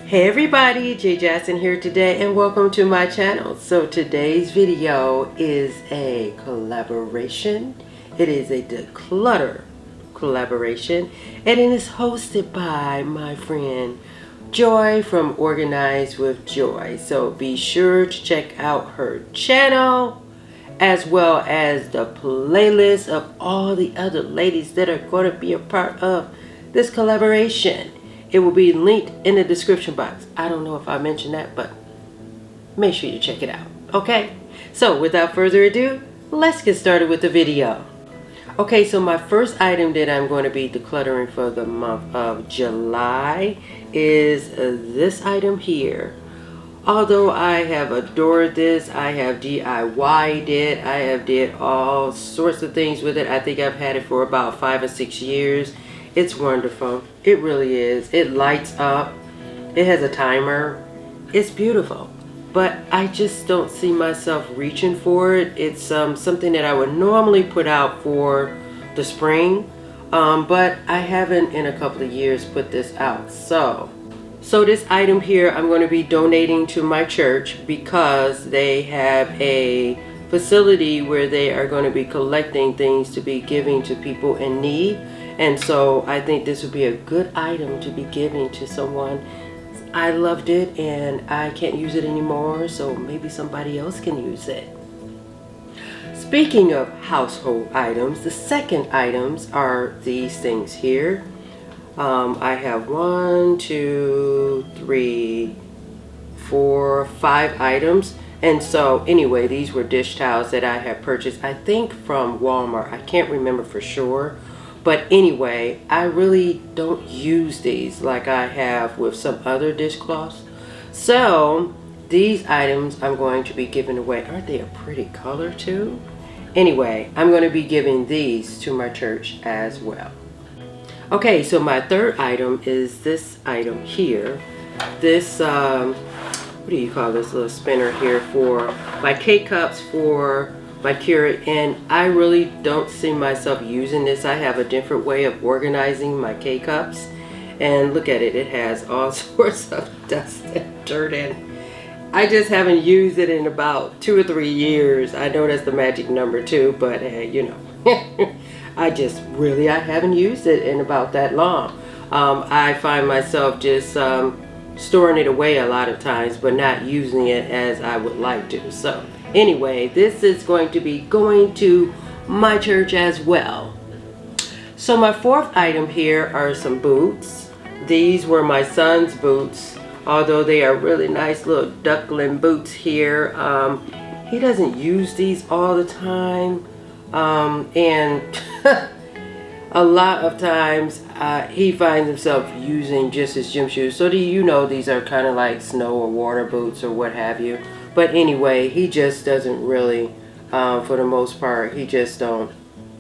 Hey everybody, Jay Jackson here today and welcome to my channel. So today's video is a collaboration. It is a Declutter collaboration and it is hosted by my friend Joy from Organize with Joy. So be sure to check out her channel as well as the playlist of all the other ladies that are going to be a part of this collaboration. It will be linked in the description box. I don't know if I mentioned that, but make sure you check it out. Okay, so without further ado, let's get started with the video. Okay, so my first item that I'm going to be decluttering for the month of July is this item here. Although I have adored this, I have DIY'd it, I have did all sorts of things with it. I think I've had it for about 5 or 6 years. It's wonderful. It really is. It lights up. It has a timer. It's beautiful. But I just don't see myself reaching for it. It's something that I would normally put out for the spring. But I haven't in a couple of years put this out. So this item here I'm going to be donating to my church because they have a facility where they are going to be collecting things to be giving to people in need. And so I think this would be a good item to be giving to someone. I loved it and I can't use it anymore, so maybe somebody else can use it. Speaking of household items, the second items are these things here. I have 1, 2, 3, 4, 5 items. And so anyway, these were dish towels that I had purchased, I think from Walmart. I can't remember for sure. But anyway, I really don't use these like I have with some other dishcloths. So these items I'm going to be giving away. Aren't they a pretty color too? Anyway, I'm going to be giving these to my church as well. Okay, so my third item is this item here. This, what do you call this little spinner here for my K-cups for my Keurig, and I really don't see myself using this. I have a different way of organizing my K-cups, and look at it, it has all sorts of dust and dirt in it. I just haven't used it in about 2 or 3 years. I know that's the magic number too, but you know, I haven't used it in about that long. I find myself just storing it away a lot of times, but not using it as I would like to. So anyway, this is going to be going to my church as well. So my fourth item here are some boots. These were my son's boots, although they are really nice little duckling boots here. He doesn't use these all the time, and a lot of times he finds himself using just his gym shoes. So do you know these are kind of like snow or water boots or what have you. But anyway, he just doesn't really, for the most part, he just don't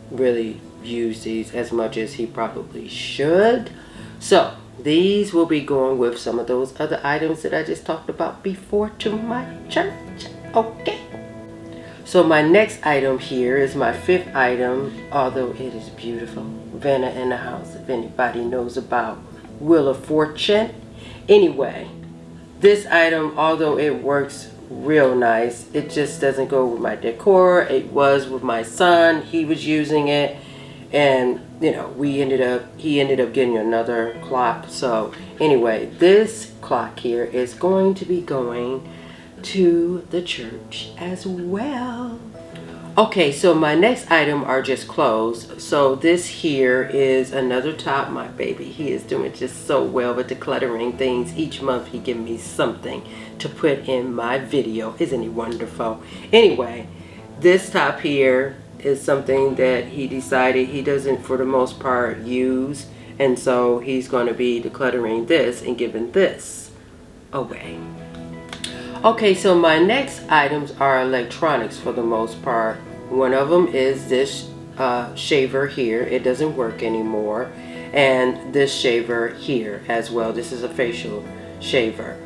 really use these as much as he probably should. So these will be going with some of those other items that I just talked about before to my church. Okay. So my next item here is my fifth item, although it is beautiful. Vanna in the house, if anybody knows about Wheel of Fortune. Anyway, this item, although it works real nice, it just doesn't go with my decor. It was with my son. He was using it, and you know, he ended up getting another clock. So anyway, this clock here is going to be going to the church as well. Okay, so my next item are just clothes. So this here is another top. My baby, he is doing just so well with decluttering things. Each month he gives me something to put in my video. Isn't he wonderful? Anyway, this top here is something that he decided he doesn't for the most part use, and so he's going to be decluttering this and giving this away. Okay, so my next items are electronics for the most part. One of them is this shaver here. It doesn't work anymore. And this shaver here as well. This is a facial shaver.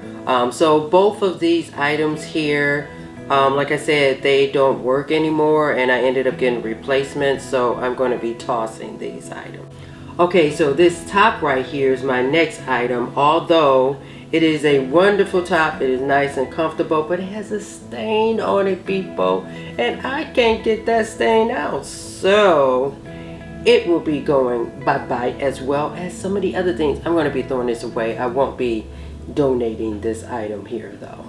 So both of these items here, like I said, they don't work anymore, and I ended up getting replacements, so I'm going to be tossing these items. Okay, so this top right here is my next item, although It is a wonderful top. It is nice and comfortable, but it has a stain on it, people, and I can't get that stain out. So it will be going bye-bye, as well as some of the other things. I'm going to be throwing this away. I won't be donating this item here though.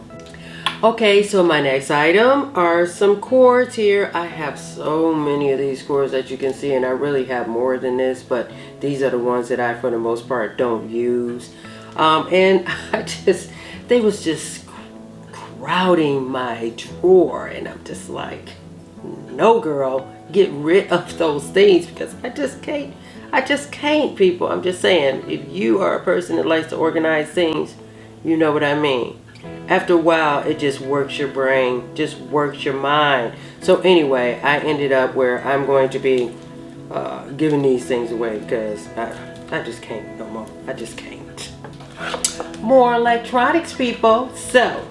Okay, so my next item are some cords here. I have so many of these cords that you can see, and I really have more than this, but these are the ones that I, for the most part, don't use. And they was just crowding my drawer, and I'm just like, no girl, get rid of those things, because I just can't, people. I'm just saying, if you are a person that likes to organize things, you know what I mean. After a while, it just works your brain, just works your mind. So anyway, I ended up where I'm going to be giving these things away, because I just can't no more. I just can't. More electronics, people. So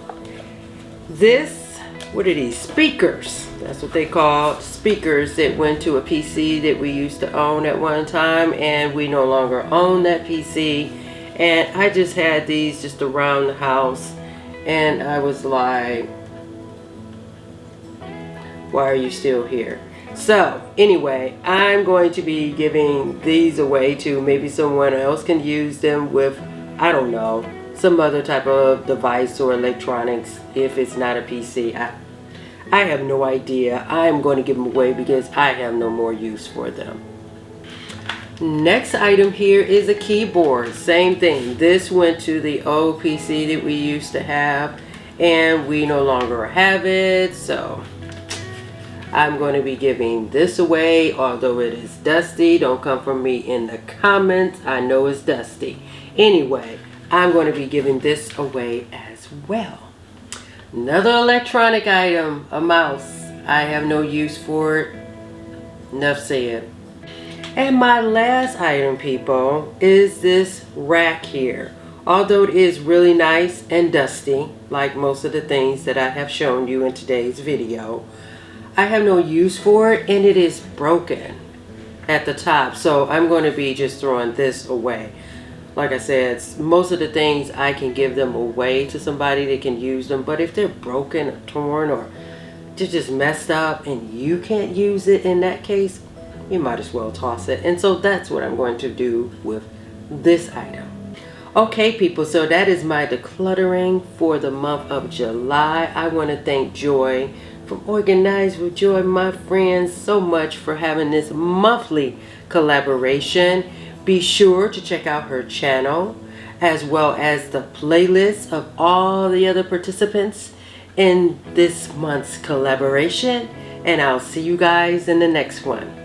this, what are these? Speakers. That's what they call speakers that went to a PC that we used to own at one time, and we no longer own that PC. And I just had these just around the house, and I was like, why are you still here? So anyway, I'm going to be giving these away to maybe someone else can use them with, I don't know, some other type of device or electronics. If it's not a PC, I have no idea. I'm going to give them away because I have no more use for them. Next item here is a keyboard. Same thing. This went to the old PC that we used to have, and we no longer have it. So I'm going to be giving this away, although it is dusty. Don't come from me in the comments. I know it's dusty. Anyway, I'm going to be giving this away as well. Another electronic item, a mouse. I have no use for it. Enough said. And my last item, people, is this rack here. Although it is really nice and dusty, like most of the things that I have shown you in today's video, I have no use for it, and it is broken at the top. So I'm going to be just throwing this away. Like I said, most of the things I can give them away to somebody that can use them. But if they're broken or torn or they're just messed up and you can't use it, in that case, you might as well toss it. And so that's what I'm going to do with this item. Okay, people, so that is my decluttering for the month of July. I want to thank Joy from Organized with Joy, my friends, so much for having this monthly collaboration. Be sure to check out her channel, as well as the playlist of all the other participants in this month's collaboration. And I'll see you guys in the next one.